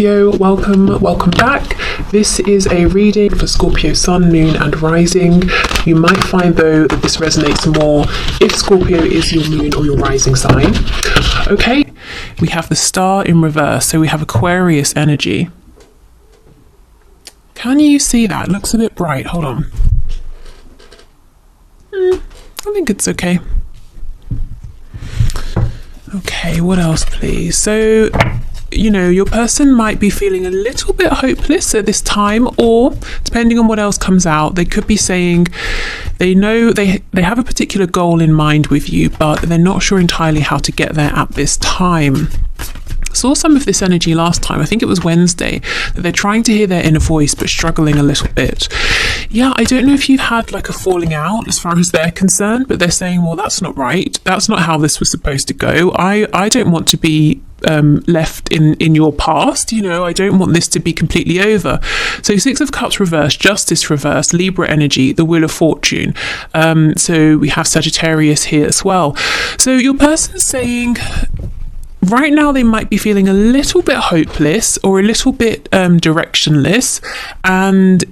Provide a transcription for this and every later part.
Welcome back. This is a reading for Scorpio Sun, Moon and Rising. You might find though that this resonates more if Scorpio is your moon or your rising sign. Okay, we have the star in reverse, so we have Aquarius energy. Can you see that? It looks a bit bright. Hold on. I think it's okay. Okay, what else please? So your person might be feeling a little bit hopeless at this time, or depending on what else comes out, they could be saying they know they have a particular goal in mind with you, but they're not sure entirely how to get there at this time. Saw some of this energy last time, I think it was Wednesday, that they're trying to hear their inner voice but struggling a little bit. Yeah, I don't know if you've had like a falling out as far as they're concerned, but they're saying, well, that's not right, that's not how this was supposed to go. I don't want to be left in your past, I don't want this to be completely over. So 6 of Cups reversed, Justice reversed, Libra energy, the Wheel of Fortune. So we have Sagittarius here as well. So your person's saying right now they might be feeling a little bit hopeless or a little bit directionless, and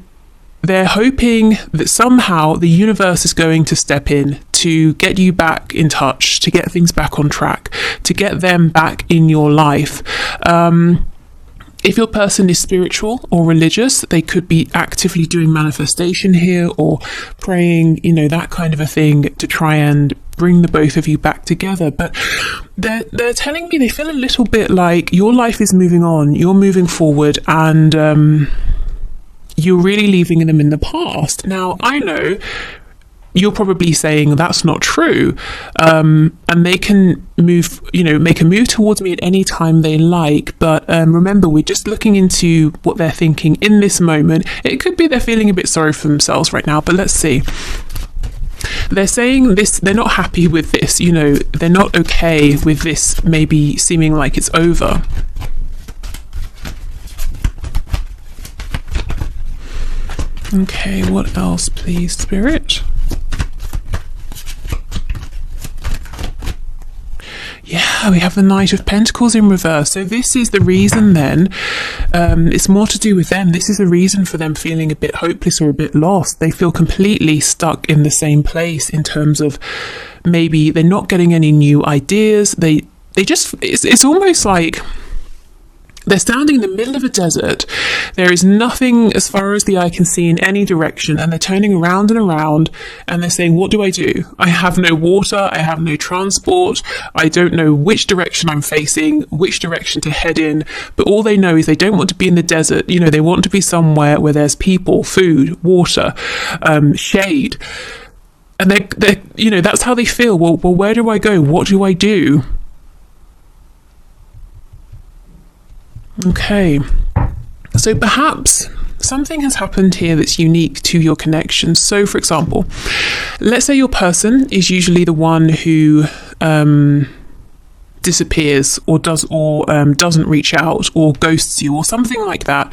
they're hoping that somehow the universe is going to step in to get you back in touch, to get things back on track, to get them back in your life. If your person is spiritual or religious, they could be actively doing manifestation here or praying, that kind of a thing to try and bring the both of you back together. But they're telling me they feel a little bit like your life is moving on, you're moving forward, and you're really leaving them in the past. Now, I know you're probably saying that's not true, and they can move, make a move towards me at any time they like, but remember, we're just looking into what they're thinking in this moment. It could be they're feeling a bit sorry for themselves right now, but let's see. They're saying this, they're not happy with this, they're not okay with this maybe seeming like it's over. Okay, what else please, Spirit? Yeah, we have the Knight of Pentacles in reverse. So this is the reason then, it's more to do with them. This is the reason for them feeling a bit hopeless or a bit lost. They feel completely stuck in the same place in terms of maybe they're not getting any new ideas. They just, it's almost like they're standing in the middle of a desert. There is nothing as far as the eye can see in any direction, and they're turning around and around, and they're saying, what do? I have no water, I have no transport, I don't know which direction I'm facing, which direction to head in, but all they know is they don't want to be in the desert. They want to be somewhere where there's people, food, water, shade. And they're that's how they feel. Well, where do I go? What do I do? Okay, so perhaps something has happened here that's unique to your connection. So for example, let's say your person is usually the one who disappears or doesn't reach out or ghosts you or something like that,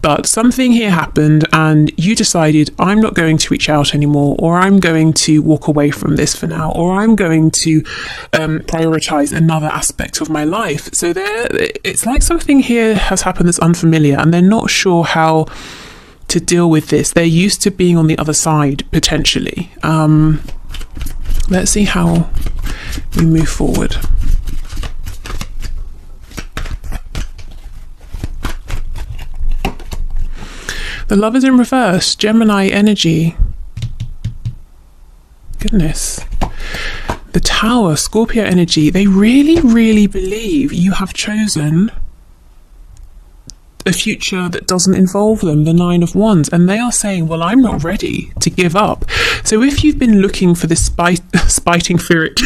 but something here happened and you decided, I'm not going to reach out anymore, or I'm going to walk away from this for now, or I'm going to prioritize another aspect of my life. So it's like something here has happened that's unfamiliar, and they're not sure how to deal with this. They're used to being on the other side potentially. Let's see how we move forward. The Lovers in reverse, Gemini energy. Goodness. The Tower, Scorpio energy. They really, really believe you have chosen a future that doesn't involve them, the 9 of Wands, and they are saying, well, I'm not ready to give up. So if you've been looking for this fighting spirit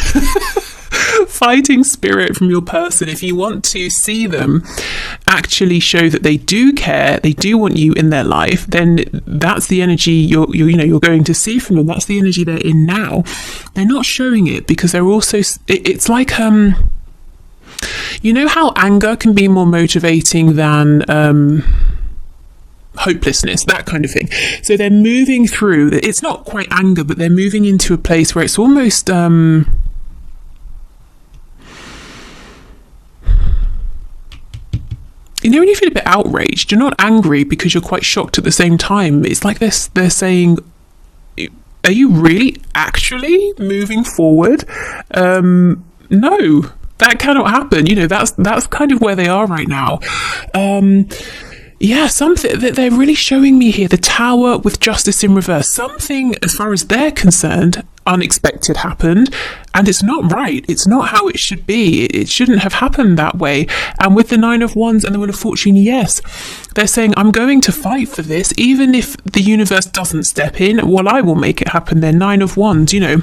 fighting spirit from your person, if you want to see them actually show that they do care, they do want you in their life, then that's the energy you're going to see from them. That's the energy they're in now. They're not showing it because they're also, it's like you know how anger can be more motivating than hopelessness, that kind of thing. So they're moving through, it's not quite anger, but they're moving into a place where it's almost you know, when you feel a bit outraged, you're not angry because you're quite shocked at the same time. It's like they're saying, are you really actually moving forward? No, that cannot happen. You know, that's kind of where they are right now. Yeah, something that they're really showing me here, the Tower with Justice in reverse. Something, as far as they're concerned, unexpected happened, and it's not right. It's not how it should be. It shouldn't have happened that way. And with the Nine of Wands and the Wheel of Fortune, yes, they're saying, I'm going to fight for this, even if the universe doesn't step in. Well, I will make it happen. They're Nine of Wands, you know.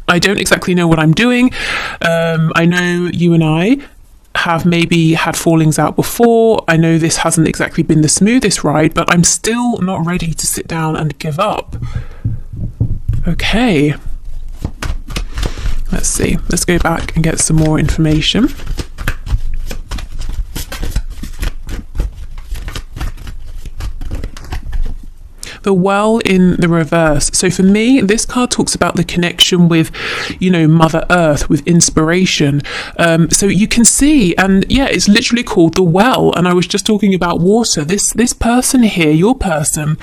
I don't exactly know what I'm doing. I know you and I have maybe had fallings out before. I know this hasn't exactly been the smoothest ride, but I'm still not ready to sit down and give up. Okay. Let's see. Let's go back and get some more information. The Well in the reverse. So for me, this card talks about the connection with, you know, Mother Earth, with inspiration. So you can see, and yeah, it's literally called the Well. And I was just talking about water. This person here, your person,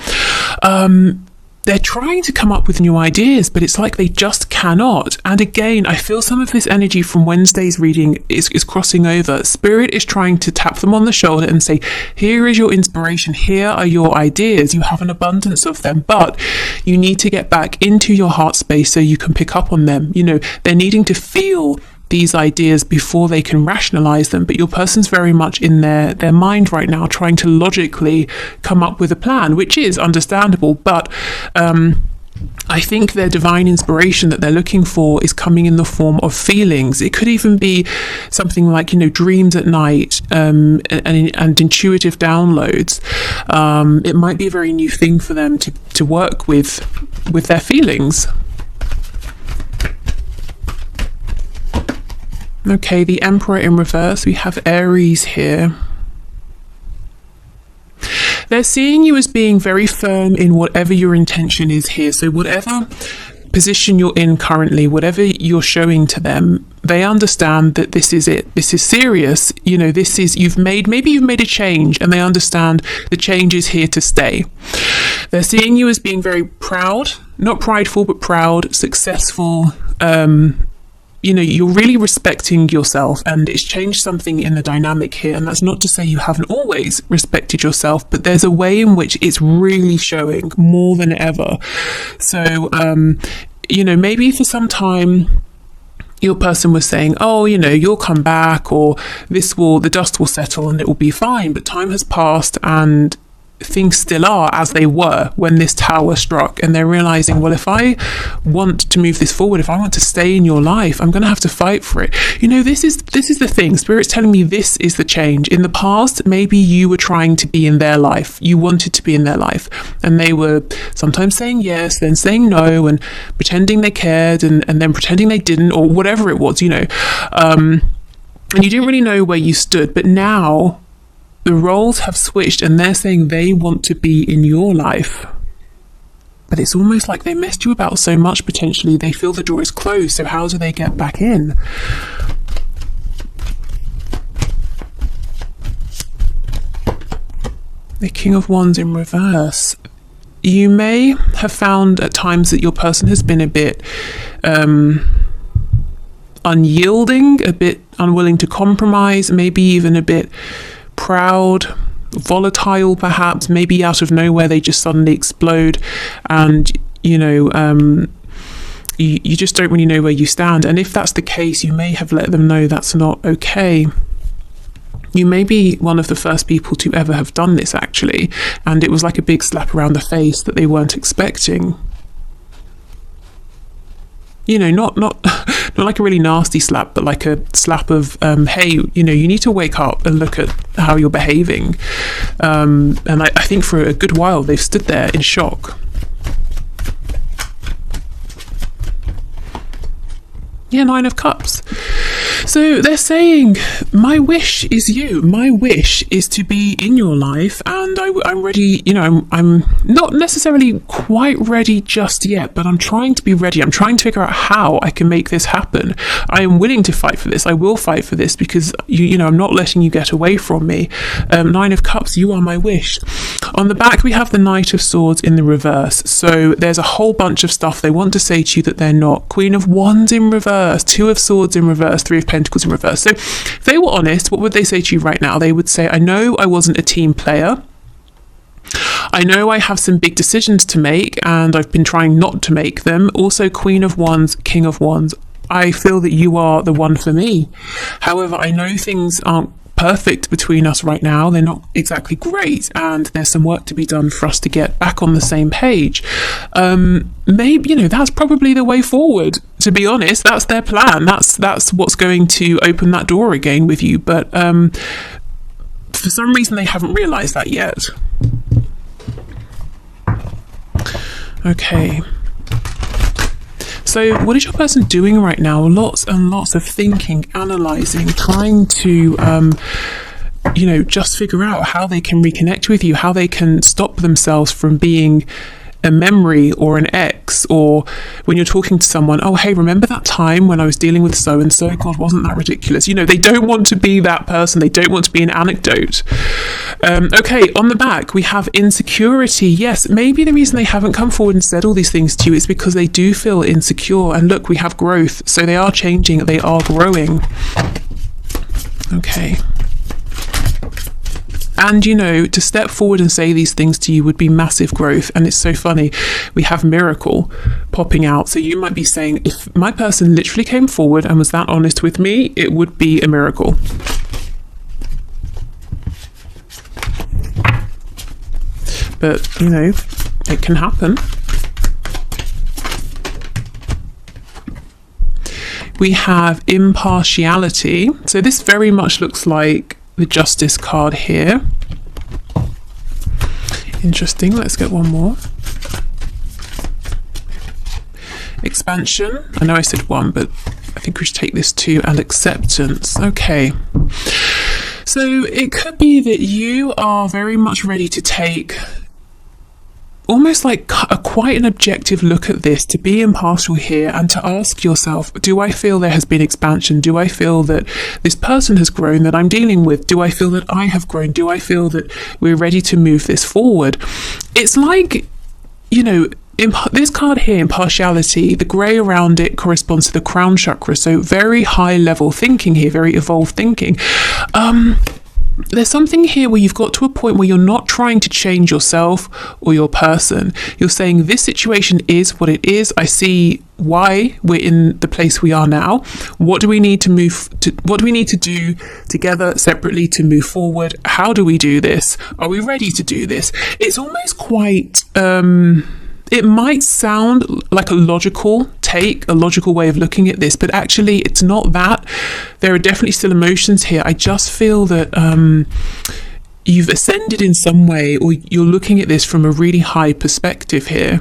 they're trying to come up with new ideas, but it's like they just cannot. And again, I feel some of this energy from Wednesday's reading is crossing over. Spirit is trying to tap them on the shoulder and say, here is your inspiration, here are your ideas, you have an abundance of them, but you need to get back into your heart space so you can pick up on them. You know, they're needing to feel these ideas before they can rationalize them, but your person's very much in their mind right now, trying to logically come up with a plan, which is understandable, but I think their divine inspiration that they're looking for is coming in the form of feelings. It could even be something like, you know, dreams at night, and intuitive downloads. It might be a very new thing for them to work with their feelings. Okay, the Emperor in reverse. We have Aries here. They're seeing you as being very firm in whatever your intention is here. So whatever position you're in currently, whatever you're showing to them, they understand that this is it. This is serious. You know, this is, maybe you've made a change, and they understand the change is here to stay. They're seeing you as being very proud, not prideful, but proud, successful, you know, you're really respecting yourself, and it's changed something in the dynamic here. And that's not to say you haven't always respected yourself, but there's a way in which it's really showing more than ever. So, you know, maybe for some time your person was saying, oh, you know, you'll come back, or the dust will settle and it will be fine. But time has passed, and things still are as they were when this tower struck, and they're realizing, well, if I want to move this forward, if I want to stay in your life, I'm going to have to fight for it. You know, this is the thing. Spirit's telling me this is the change. In the past, maybe you were trying to be in their life, you wanted to be in their life, and they were sometimes saying yes, then saying no, and pretending they cared, and then pretending they didn't, or whatever it was, you know, and you didn't really know where you stood. But now the roles have switched, and they're saying they want to be in your life. But it's almost like they messed you about so much, potentially, they feel the door is closed. So how do they get back in? The King of Wands in reverse. You may have found at times that your person has been a bit unyielding, a bit unwilling to compromise, maybe even a bit proud, volatile, perhaps. Maybe out of nowhere they just suddenly explode, and you know, you just don't really know where you stand. And if that's the case, you may have let them know that's not okay. You may be one of the first people to ever have done this, actually, and it was like a big slap around the face that they weren't expecting. You know, not like a really nasty slap, but like a slap of, hey, you know, you need to wake up and look at how you're behaving. And I think for a good while they've stood there in shock. Yeah, Nine of Cups. So they're saying, my wish is you. My wish is to be in your life, and I'm ready. You know, I'm not necessarily quite ready just yet, but I'm trying to be ready. I'm trying to figure out how I can make this happen. I am willing to fight for this. I will fight for this because you know, I'm not letting you get away from me. Nine of Cups, you are my wish. On the back, we have the Knight of Swords in the reverse. So there's a whole bunch of stuff they want to say to you that they're not. Queen of Wands in reverse, Two of Swords in reverse, Three of Pentacles in reverse. So if they were honest, what would they say to you right now? They would say, I know I wasn't a team player. I know I have some big decisions to make and I've been trying not to make them. Also, Queen of Wands, King of Wands. I feel that you are the one for me. However, I know things aren't perfect between us right now. They're not exactly great, and there's some work to be done for us to get back on the same page. Maybe, you know, that's probably the way forward, to be honest. That's their plan. That's what's going to open that door again with you. But for some reason, they haven't realized that yet. Okay. So what is your person doing right now? Lots and lots of thinking, analysing, trying to, you know, just figure out how they can reconnect with you, how they can stop themselves from being a memory or an ex, or when you're talking to someone, oh, hey, remember that time when I was dealing with so-and-so? God, wasn't that ridiculous? You know, they don't want to be that person. They don't want to be an anecdote. Okay, on the back, we have insecurity. Yes, maybe the reason they haven't come forward and said all these things to you is because they do feel insecure. And look, we have growth. So they are changing. They are growing. Okay. And, you know, to step forward and say these things to you would be massive growth. And it's so funny. We have miracle popping out. So you might be saying, if my person literally came forward and was that honest with me, it would be a miracle. But, you know, it can happen. We have impartiality. So this very much looks like the Justice card here. Interesting. Let's get one more. Expansion. I know I said one, but I think we should take this two. And acceptance. Okay. So it could be that you are very much ready to take almost like quite an objective look at this, to be impartial here and to ask yourself, do I feel there has been expansion? Do I feel that this person has grown that I'm dealing with? Do I feel that I have grown? Do I feel that we're ready to move this forward? It's like, you know, this card here, impartiality, the grey around it corresponds to the crown chakra. So very high level thinking here, very evolved thinking. There's something here where you've got to a point where you're not trying to change yourself or your person. You're saying this situation is what it is. I see why we're in the place we are now. What do we need to what do we need to do together separately to move forward? How do we do this? Are we ready to do this? It's almost quite it might sound like a logical take, a logical way of looking at this, but actually it's not that. There are definitely still emotions here. I just feel that you've ascended in some way, or you're looking at this from a really high perspective here.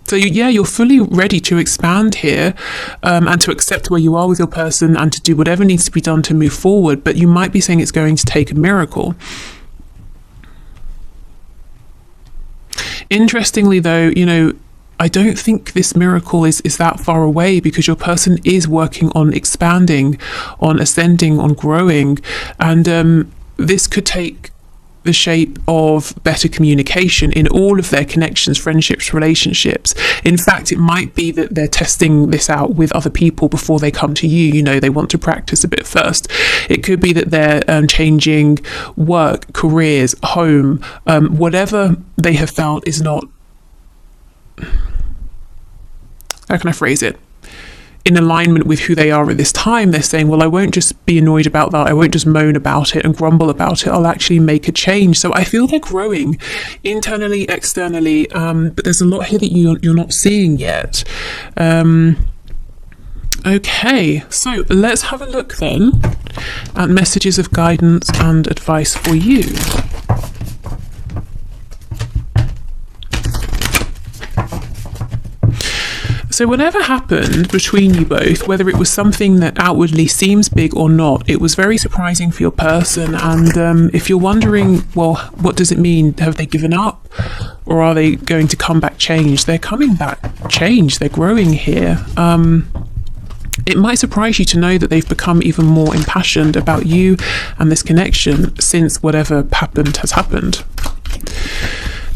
So you're fully ready to expand here and to accept where you are with your person and to do whatever needs to be done to move forward. But you might be saying it's going to take a miracle. Interestingly, though, you know, I don't think this miracle is that far away, because your person is working on expanding, on ascending, on growing. And this could take the shape of better communication in all of their connections, friendships, relationships. In fact, it might be that they're testing this out with other people before they come to you. You know, they want to practice a bit first. It could be that they're changing work, careers, home, whatever they have felt is not, how can I phrase it, in alignment with who they are at this time. They're saying, well, I won't just be annoyed about that. I won't just moan about it and grumble about it. I'll actually make a change. So I feel they're growing internally, externally, but there's a lot here that you're not seeing yet. Okay, so let's have a look then at messages of guidance and advice for you. So whatever happened between you both, whether it was something that outwardly seems big or not, it was very surprising for your person. And if you're wondering, well, what does it mean? Have they given up? Or are they going to come back changed? They're coming back changed. They're growing here. It might surprise you to know that they've become even more impassioned about you and this connection since whatever happened has happened.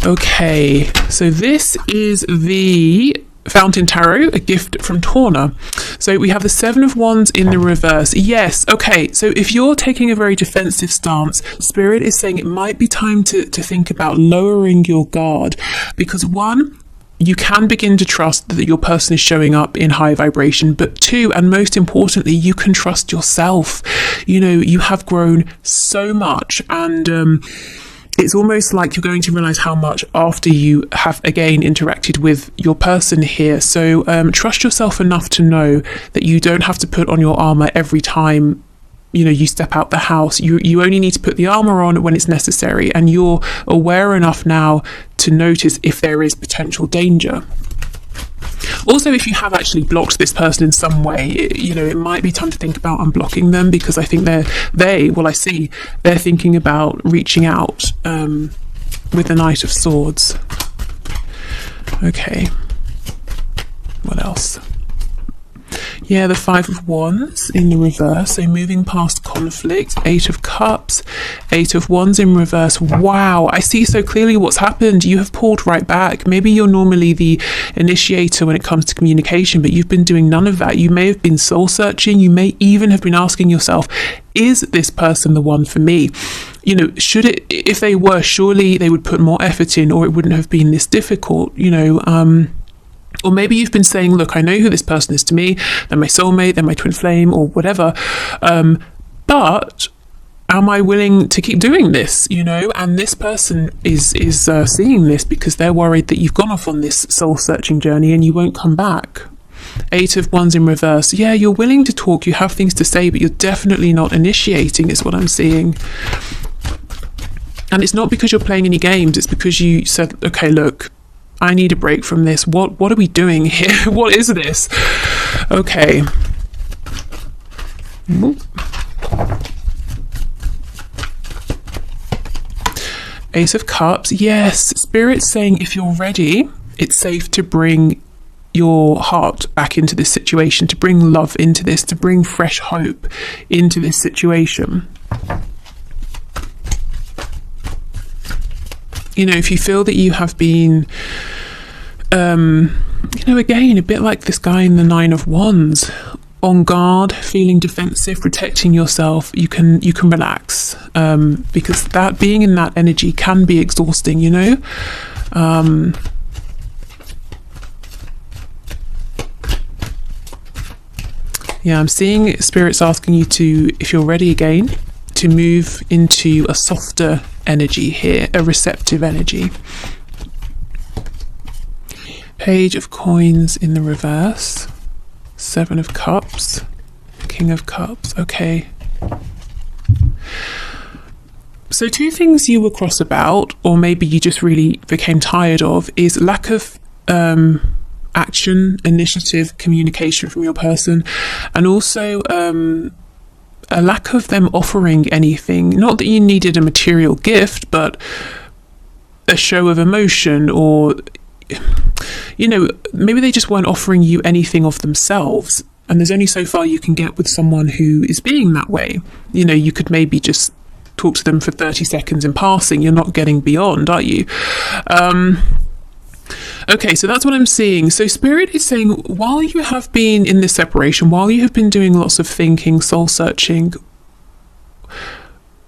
Okay, so this is the Fountain Tarot, a gift from Torna. So we have the Seven of Wands in the reverse. Yes, okay, so if you're taking a very defensive stance, Spirit is saying it might be time to think about lowering your guard, because one, you can begin to trust that your person is showing up in high vibration, but two, and most importantly, you can trust yourself. You know, you have grown so much, and it's almost like you're going to realize how much after you have again interacted with your person here. So trust yourself enough to know that you don't have to put on your armor every time, you know, you step out the house. You only need to put the armor on when it's necessary, and you're aware enough now to notice if there is potential danger. Also, if you have actually blocked this person in some way, you know, it might be time to think about unblocking them, because I think they're thinking about reaching out with the Knight of Swords. Okay, what else? Yeah, the Five of Wands in the reverse, so moving past conflict. Eight of Cups, Eight of Wands in reverse. Wow, I see so clearly what's happened. You have pulled right back. Maybe you're normally the initiator when it comes to communication, but you've been doing none of that. You may have been soul searching. You may even have been asking yourself, is this person the one for me? You know, if they were, surely they would put more effort in, or it wouldn't have been this difficult, you know. Or maybe you've been saying, look, I know who this person is to me. They're my soulmate, they're my twin flame, or whatever. But am I willing to keep doing this, you know? And this person is seeing this because they're worried that you've gone off on this soul-searching journey and you won't come back. Eight of Wands in reverse. Yeah, you're willing to talk, you have things to say, but you're definitely not initiating, is what I'm seeing. And it's not because you're playing any games, it's because you said, okay, look, I need a break from this. What are we doing here? What is this? Okay. Ace of Cups. Yes, Spirit's saying if you're ready, it's safe to bring your heart back into this situation, to bring love into this, to bring fresh hope into this situation. You know, if you feel that you have been, you know, again, a bit like this guy in the Nine of Wands, on guard, feeling defensive, protecting yourself, you can relax, because that being in that energy can be exhausting, you know. Yeah, I'm seeing Spirit's asking you to, if you're ready again, to move into a softer energy here, a receptive energy. Page of Coins in the reverse, Seven of Cups, King of Cups. Okay. So two things you were cross about, or maybe you just really became tired of, is lack of action, initiative, communication from your person, and also a lack of them offering anything. Not that you needed a material gift, but a show of emotion, or, you know, maybe they just weren't offering you anything of themselves. And there's only so far you can get with someone who is being that way. You know, you could maybe just talk to them for 30 seconds in passing. You're not getting beyond, are you? Okay, so that's what I'm seeing. So Spirit is saying, while you have been in this separation, while you have been doing lots of thinking, soul searching,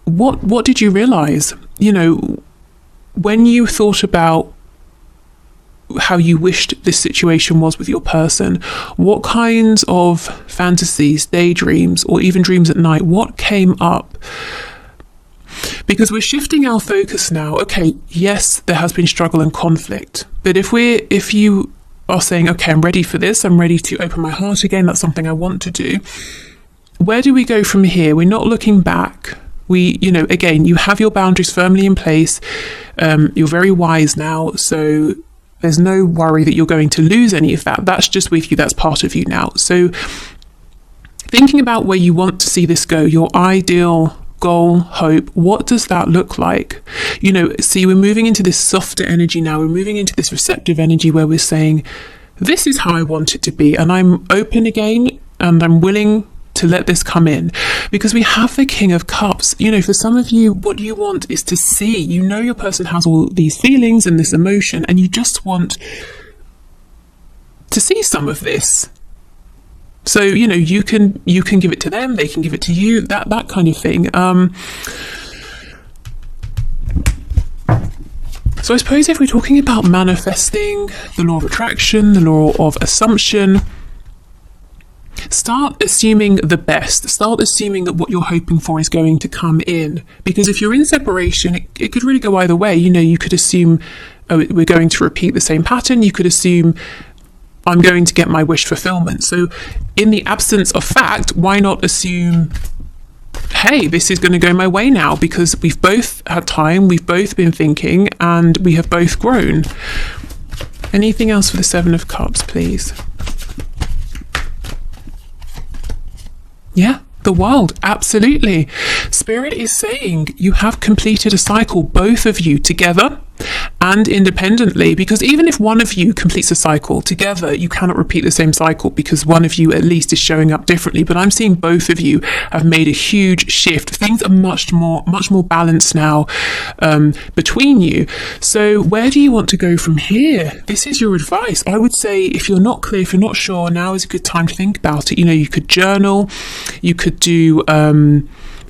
what did you realize? You know, when you thought about how you wished this situation was with your person, what kinds of fantasies, daydreams, or even dreams at night, what came up? Because we're shifting our focus now. Okay, yes, there has been struggle and conflict, but if you are saying, okay, I'm ready for this, I'm ready to open my heart again, that's something I want to do, where do we go from here? We're not looking back. You know, again, you have your boundaries firmly in place. You're very wise now, so There's no worry that you're going to lose any of that. That's just with you. That's part of you now. So thinking about where you want to see this go, your ideal goal, hope, what does that look like? You know, see, we're moving into this softer energy now. We're moving into this receptive energy where we're saying, this is how I want it to be. And I'm open again, and I'm willing to let this come in, because we have the King of Cups. You know, for some of you, what you want is to see, you know, your person has all these feelings and this emotion, and you just want to see some of this. So, you know, you can give it to them, they can give it to you, that kind of thing. So I suppose if we're talking about manifesting, the law of attraction, the law of assumption, start assuming the best. Start assuming that what you're hoping for is going to come in. Because if you're in separation, it could really go either way. You know, you could assume, oh, we're going to repeat the same pattern. You could assume, I'm going to get my wish fulfillment. So in the absence of fact, why not assume, hey, this is going to go my way now, because we've both had time, we've both been thinking, and we have both grown. Anything else for the Seven of Cups, please? Yeah, the World, absolutely. Spirit is saying you have completed a cycle, both of you together and independently, because even if one of you completes a cycle together, you cannot repeat the same cycle, because one of you at least is showing up differently. But I'm seeing both of you have made a huge shift. Things are much more balanced now between you. So where do you want to go from here? This is your advice. I would say, if you're not clear, if you're not sure, now is a good time to think about it. You know, you could journal, you could do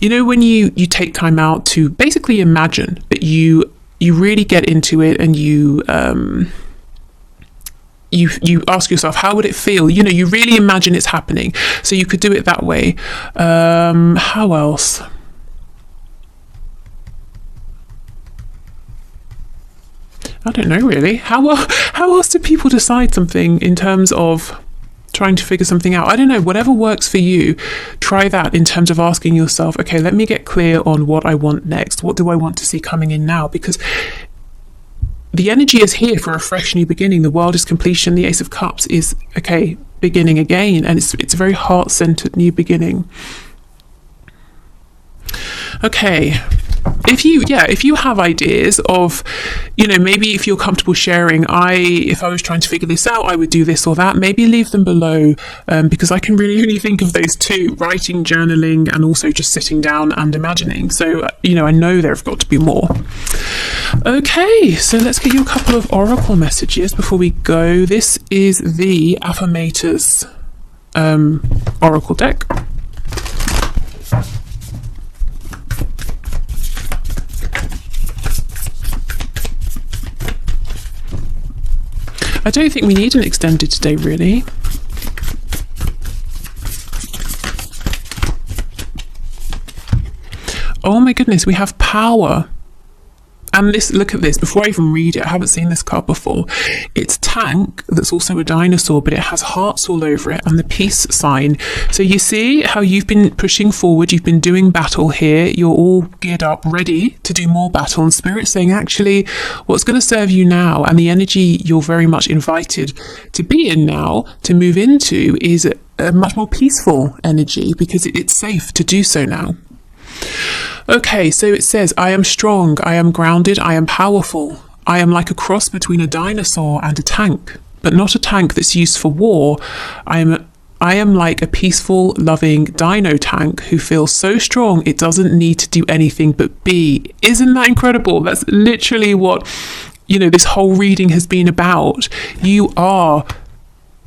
you know, when you take time out to basically imagine that you really get into it, and you ask yourself, how would it feel? You know, you really imagine it's happening. So you could do it that way. How else? I don't know, really. How else do people decide something in terms of trying to figure something out? I don't know, whatever works for you, try that in terms of asking yourself, okay, let me get clear on what I want next. What do I want to see coming in now? Because the energy is here for a fresh new beginning. The World is completion. The Ace of Cups is, okay, beginning again. And it's a very heart-centered new beginning. Okay. If you have ideas of, you know, maybe if you're comfortable sharing, if I was trying to figure this out, I would do this or that, maybe leave them below, because I can really only think of those two: writing, journaling, and also just sitting down and imagining. So, you know, I know there have got to be more. Okay, so let's get you a couple of oracle messages before we go. This is the Affirmators oracle deck. I don't think we need an extended today, really. Oh my goodness, we have power. And look at this, before I even read it, I haven't seen this card before. It's tank, that's also a dinosaur, but it has hearts all over it, and the peace sign. So you see how you've been pushing forward, you've been doing battle here, you're all geared up, ready to do more battle, and Spirit's saying, actually, what's going to serve you now, and the energy you're very much invited to be in now, to move into, is a much more peaceful energy, because it's safe to do so now. Okay, so it says, I am strong, I am grounded, I am powerful. I am like a cross between a dinosaur and a tank, but not a tank that's used for war. I am like a peaceful, loving dino tank who feels so strong it doesn't need to do anything but be. Isn't that incredible? That's literally what, you know, this whole reading has been about. You are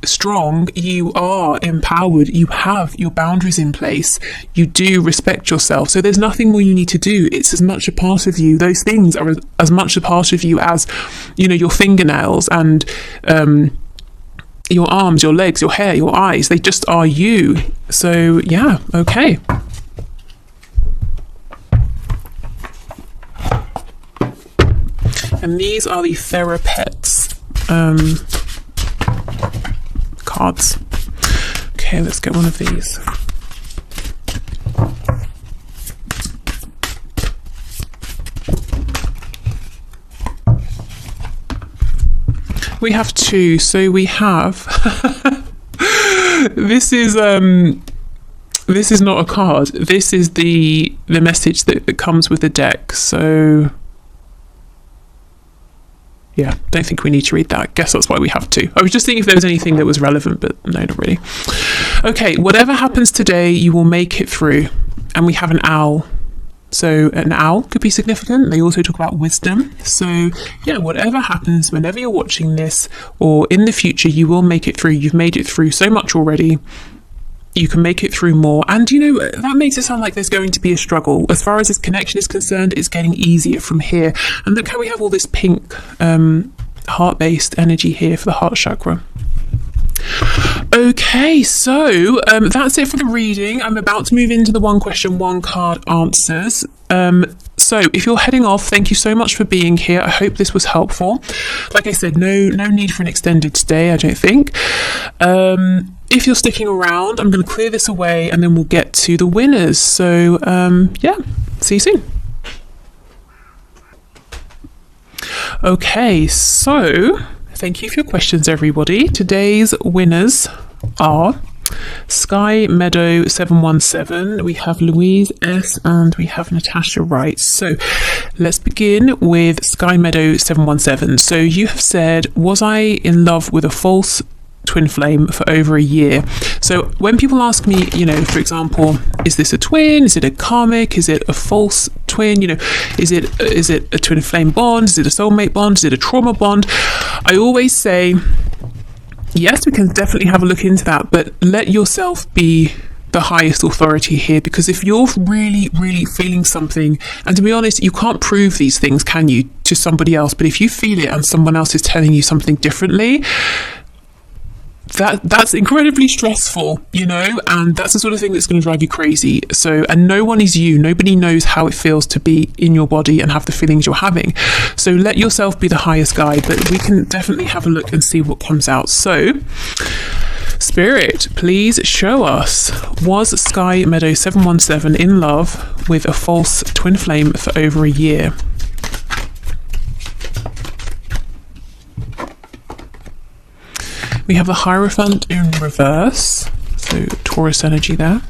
strong, you are empowered, you have your boundaries in place, you do respect yourself, so there's nothing more you need to do. It's as much a part of you, those things are as much a part of you as, you know, your fingernails and your arms, your legs, your hair, your eyes. They just are you. So yeah, okay. And these are the Therapets cards. Okay, let's get one of these. We have two. So we have this is not a card. This is the message that comes with the deck. So yeah, don't think we need to read that. Guess that's why we have two. I was just thinking if there was anything that was relevant, but no, not really. Okay, whatever happens today, you will make it through. And we have an owl. So an owl could be significant. They also talk about wisdom. So yeah, whatever happens, whenever you're watching this or in the future, you will make it through. You've made it through so much already. You can make it through more. And you know, that makes it sound like there's going to be a struggle. As far as this connection is concerned, it's getting easier from here. And look how we have all this pink heart-based energy here for the heart chakra. Okay, so that's it for the reading. I'm about to move into the one question, one card answers. So if you're heading off, thank you so much for being here. I hope this was helpful. Like I said, no need for an extended stay, I don't think. If you're sticking around, I'm going to clear this away and then we'll get to the winners. So yeah, see you soon. Okay, so thank you for your questions, everybody. Today's winners are Sky Meadow 717, we have Louise S, and we have Natasha Wright. So let's begin with Sky Meadow 717. So you have said, was I in love with a false twin flame for over a year? So when people ask me, you know, for example, is this a twin? Is it a karmic? Is it a false twin? You know, is it a twin flame bond? Is it a soulmate bond? Is it a trauma bond? I always say, yes, we can definitely have a look into that, but let yourself be the highest authority here, because if you're really feeling something, and to be honest, you can't prove these things, can you, to somebody else, but if you feel it and someone else is telling you something differently, that's incredibly stressful, you know, and that's the sort of thing that's going to drive you crazy. So, and no one is you. Nobody knows how it feels to be in your body and have the feelings you're having. So let yourself be the highest guide, but we can definitely have a look and see what comes out. So Spirit, please show us, was Sky Meadow 717 in love with a false twin flame for over a year? We have the Hierophant in reverse, so Taurus energy there.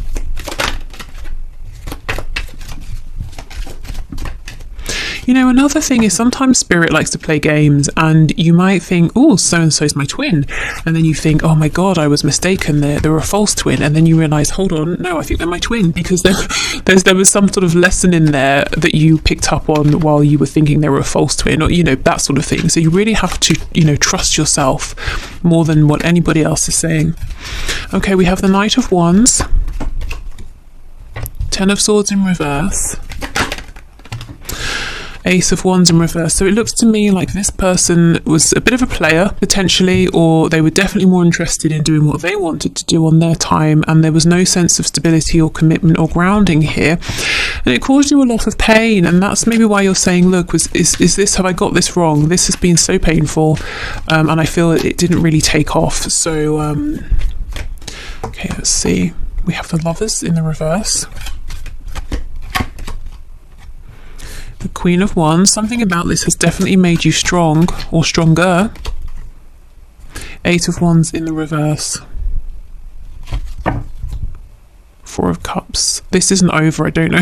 You know, another thing is sometimes Spirit likes to play games, and you might think, oh, so-and-so's my twin. And then you think, oh my God, I was mistaken. They're a false twin. And then you realise, hold on, no, I think they're my twin, because there was some sort of lesson in there that you picked up on while you were thinking they were a false twin, or, you know, that sort of thing. So you really have to, you know, trust yourself more than what anybody else is saying. Okay, we have the Knight of Wands, Ten of Swords in reverse, Ace of Wands in reverse. So it looks to me like this person was a bit of a player, potentially, or they were definitely more interested in doing what they wanted to do on their time, and there was no sense of stability or commitment or grounding here, and it caused you a lot of pain. And that's maybe why you're saying, look, is this, have I got this wrong? This has been so painful, and I feel it didn't really take off. So okay, let's see, we have the Lovers in the reverse, the Queen of Wands. Something about this has definitely made you strong or stronger. Eight of Wands in the reverse. Four of Cups. This isn't over. I don't know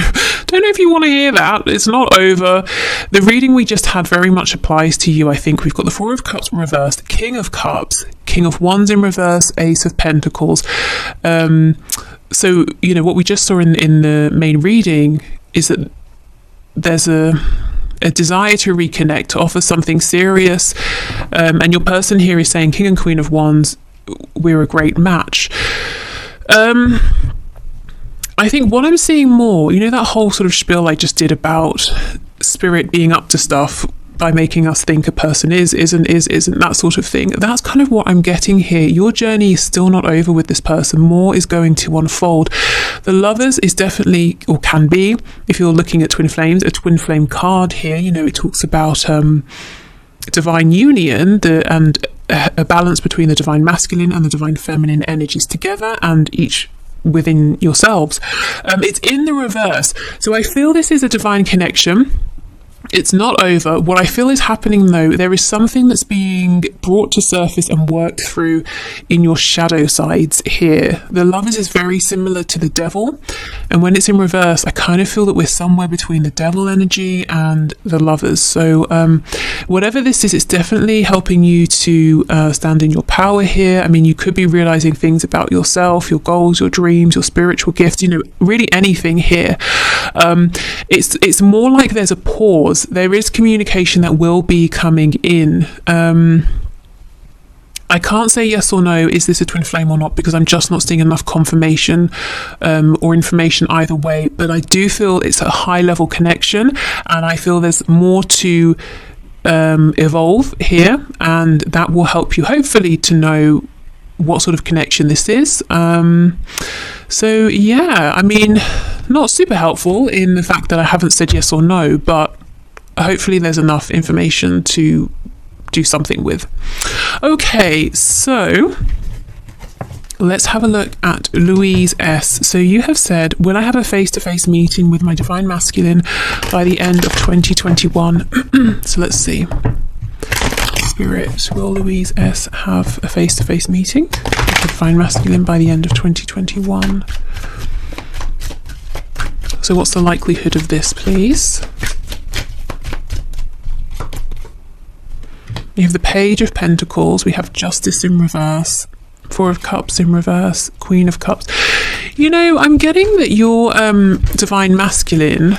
if you want to hear that. It's not over. The reading we just had very much applies to you, I think. We've got the Four of Cups reversed, King of Cups, King of Wands in reverse, Ace of Pentacles. So, you know, what we just saw in the main reading is that there's a desire to reconnect, to offer something serious, and your person here is saying, King and Queen of Wands, we're a great match. I think what I'm seeing more, you know, that whole sort of spiel I just did about Spirit being up to stuff by making us think a person isn't, that sort of thing. That's kind of what I'm getting here. Your journey is still not over with this person. More is going to unfold. The Lovers is definitely, or can be, if you're looking at twin flames, a twin flame card here. You know, it talks about divine union and a balance between the divine masculine and the divine feminine energies together, and each within yourselves. It's in the reverse. So I feel this is a divine connection. It's not over. What I feel is happening though, there is something that's being brought to surface and worked through in your shadow sides here. The Lovers is very similar to the Devil, and when it's in reverse, I kind of feel that we're somewhere between the Devil energy and the Lovers. So whatever this is, it's definitely helping you to stand in your power here. I mean, you could be realizing things about yourself, your goals, your dreams, your spiritual gifts, you know, really anything here. It's more like there's a pause. There is communication that will be coming in. I can't say yes or no, is this a twin flame or not, because I'm just not seeing enough confirmation or information either way. But I do feel it's a high level connection, and I feel there's more to evolve here, and that will help you hopefully to know what sort of connection this is. So yeah, I mean, not super helpful in the fact that I haven't said yes or no, but hopefully there's enough information to do something with. Okay, so let's have a look at Louise S. So you have said, will I have a face-to-face meeting with my divine masculine by the end of 2021? So let's see. Spirit, will Louise S have a face-to-face meeting with the divine masculine by the end of 2021? So what's the likelihood of this, please? We have the Page of Pentacles, we have Justice in reverse, Four of Cups in reverse, Queen of Cups. You know, I'm getting that your divine masculine,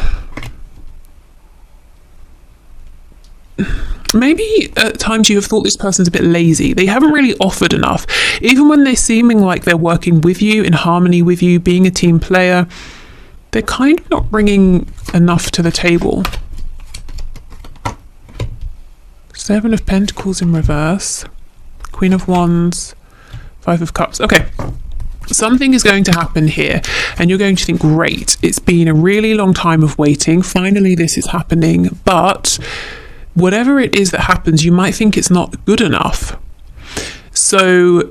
maybe at times you have thought this person's a bit lazy. They haven't really offered enough. Even when they're seeming like they're working with you, in harmony with you, being a team player, they're kind of not bringing enough to the table. Seven of Pentacles in reverse, Queen of Wands, Five of Cups. Okay, something is going to happen here, and you're going to think, great, it's been a really long time of waiting. Finally, this is happening. But whatever it is that happens, you might think it's not good enough. So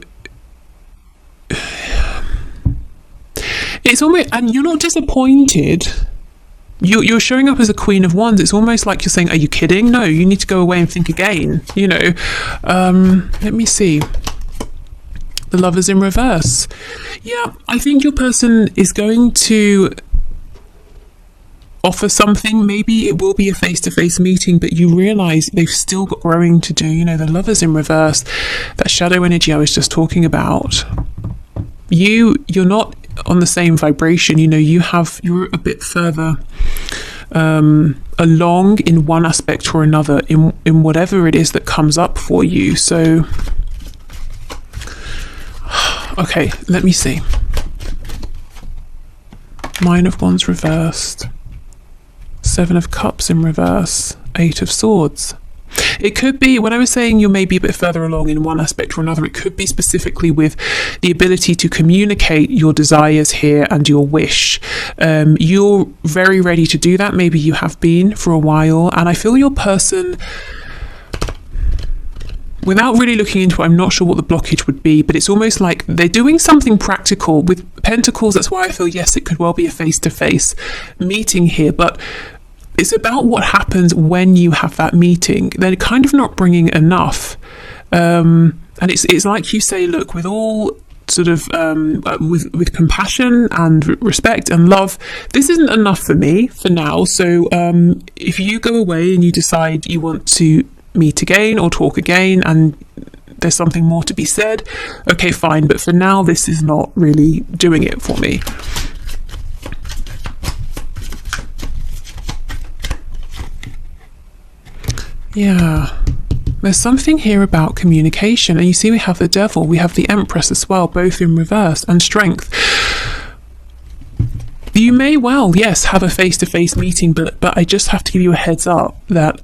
it's almost, and you're not disappointed. You're showing up as a Queen of Wands. It's almost like you're saying, are you kidding? No, you need to go away and think again, you know. Let me see. The Lovers in reverse. Yeah, I think your person is going to offer something. Maybe it will be a face-to-face meeting, but you realize they've still got growing to do. You know, the Lovers in reverse, that shadow energy I was just talking about. You're not on the same vibration. You know, you're a bit further along in one aspect or another in whatever it is that comes up for you. So okay, let me see. Nine of Wands reversed, Seven of Cups in reverse, Eight of Swords. It could be, when I was saying you're maybe a bit further along in one aspect or another, it could be specifically with the ability to communicate your desires here and your wish. You're very ready to do that. Maybe you have been for a while, and I feel your person, without really looking into it, I'm not sure what the blockage would be, but it's almost like they're doing something practical with Pentacles. That's why I feel, yes, it could well be a face-to-face meeting here, but it's about what happens when you have that meeting. They're kind of not bringing enough. And it's like you say, look, with all sort of, with compassion and respect and love, this isn't enough for me for now. So if you go away and you decide you want to meet again or talk again and there's something more to be said, okay, fine. But for now, this is not really doing it for me. Yeah, there's something here about communication. And you see we have the Devil, we have the Empress as well, both in reverse, and Strength. You may well, yes, have a face-to-face meeting, but I just have to give you a heads up that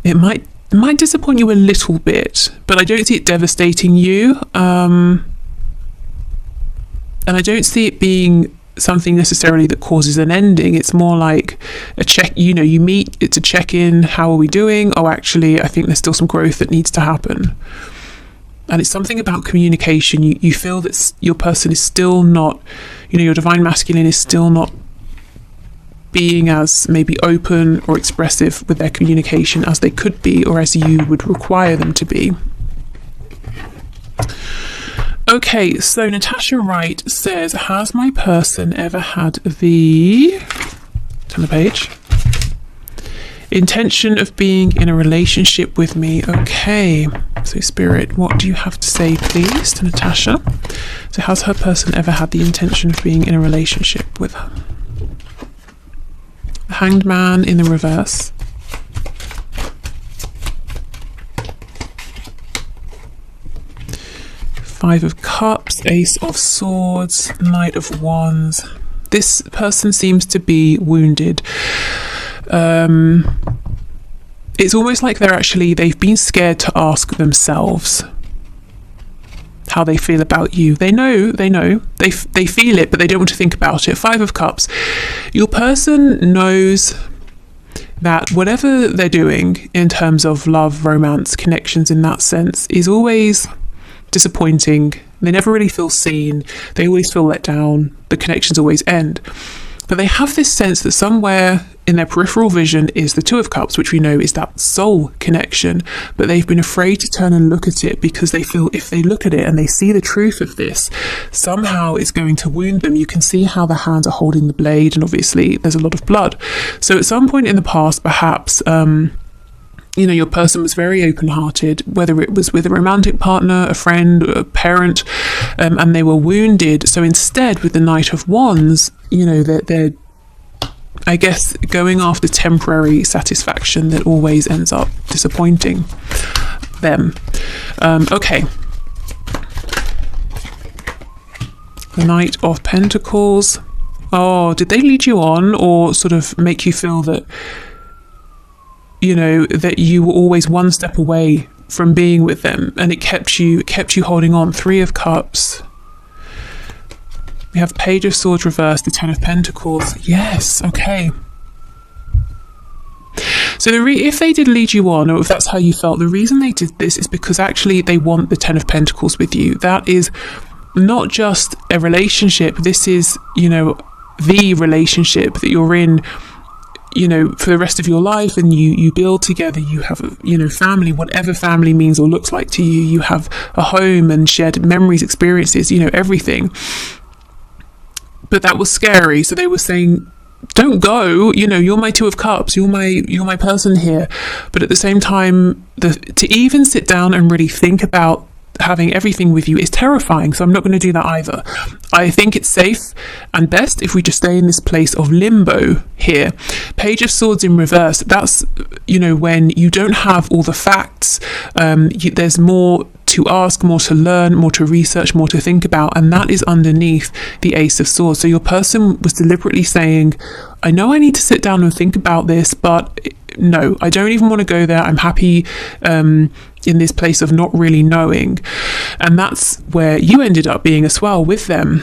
it might disappoint you a little bit, but I don't see it devastating you. And I don't see it being something necessarily that causes an ending. It's more like a check, you know, you meet, it's a check-in, how are we doing? Oh, actually, I think there's still some growth that needs to happen. And it's something about communication. You feel that your person is still not, you know, your divine masculine is still not being as maybe open or expressive with their communication as they could be, or as you would require them to be. Okay, so Natasha Wright says, has my person ever had the, turn the page, intention of being in a relationship with me? Okay, so Spirit, what do you have to say, please, to Natasha? So has her person ever had the intention of being in a relationship with her? The Hanged Man in the reverse. Five of Cups, Ace of Swords, Knight of Wands. This person seems to be wounded. It's almost like they've been scared to ask themselves how they feel about you. They know, they feel it, but they don't want to think about it. Five of Cups. Your person knows that whatever they're doing in terms of love, romance, connections in that sense is always disappointing. They never really feel seen. They always feel let down. The connections always end. But they have this sense that somewhere in their peripheral vision is the Two of Cups, which we know is that soul connection. But they've been afraid to turn and look at it because they feel if they look at it and they see the truth of this, somehow it's going to wound them. You can see how the hands are holding the blade, and obviously there's a lot of blood. So at some point in the past, perhaps, your person was very open-hearted, whether it was with a romantic partner, a friend, a parent, and they were wounded. So instead, with the Knight of Wands, they're I guess going after temporary satisfaction that always ends up disappointing them. Okay. The Knight of Pentacles. Oh, did they lead you on or sort of make you feel that that you were always one step away from being with them, and it kept you holding on? Three of Cups. We have Page of Swords reversed, the Ten of Pentacles. Yes, okay. So if they did lead you on, or if that's how you felt, the reason they did this is because actually they want the Ten of Pentacles with you. That is not just a relationship. This is, the relationship that you're in, for the rest of your life, and you build together. You have family, whatever family means or looks like to you. You have a home and shared memories, experiences, everything. But that was scary. So they were saying, don't go, you're my Two of Cups, you're my person here. But at the same time, to even sit down and really think about having everything with you is terrifying. So I'm not going to do that either. I think it's safe and best if we just stay in this place of limbo here. Page of Swords in reverse. That's, when you don't have all the facts, there's more to ask, more to learn, more to research, more to think about, and that is underneath the Ace of Swords. So your person was deliberately saying, I know I need to sit down and think about this, but no, I don't even want to go there. I'm happy in this place of not really knowing. And that's where you ended up being as well with them.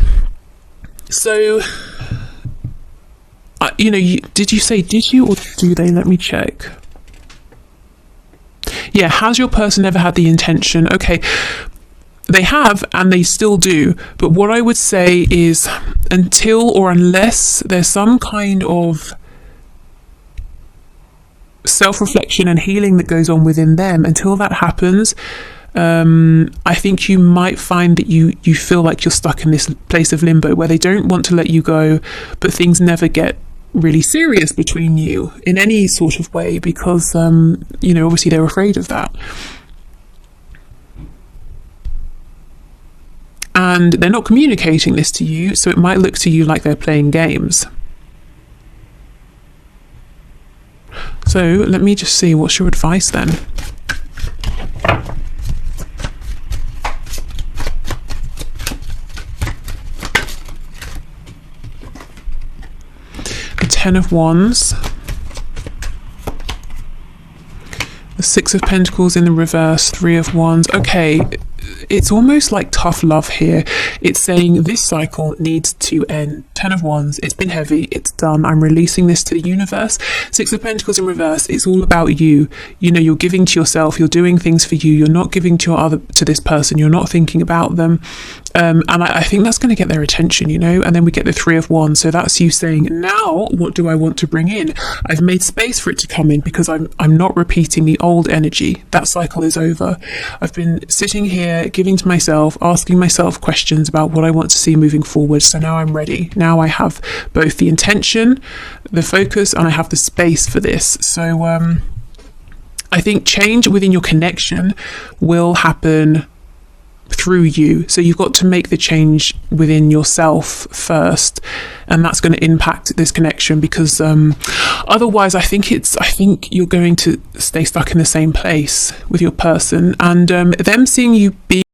So, did you or do they? Let me check. Yeah, has your person ever had the intention? Okay, they have, and they still do. But what I would say is, until or unless there's some kind of self-reflection and healing that goes on within them, until that happens, I think you might find that you feel like you're stuck in this place of limbo where they don't want to let you go, but things never get really serious between you in any sort of way because obviously they're afraid of that, and they're not communicating this to you, so it might look to you like they're playing games. So let me just see, what's your advice then? Ten of Wands, the Six of Pentacles in the reverse, Three of Wands. Okay, it's almost like tough love here. It's saying this cycle needs to end. 10 of Wands, it's been heavy, it's done, I'm releasing this to the universe. 6 of Pentacles in reverse, it's all about you. You know, you're giving to yourself, you're doing things for you, you're not giving to this person, you're not thinking about them. And I think that's going to get their attention, you know. And then we get the 3 of Wands, so that's you saying, now what do I want to bring in? I've made space for it to come in because I'm not repeating the old energy. That cycle is over. I've been sitting here giving to myself, asking myself questions about what I want to see moving forward. So now I'm ready. Now I have both the intention, the focus, and I have the space for this. So I think change within your connection will happen through you. So you've got to make the change within yourself first, and that's going to impact this connection, because otherwise I think you're going to stay stuck in the same place with your person, and them seeing you be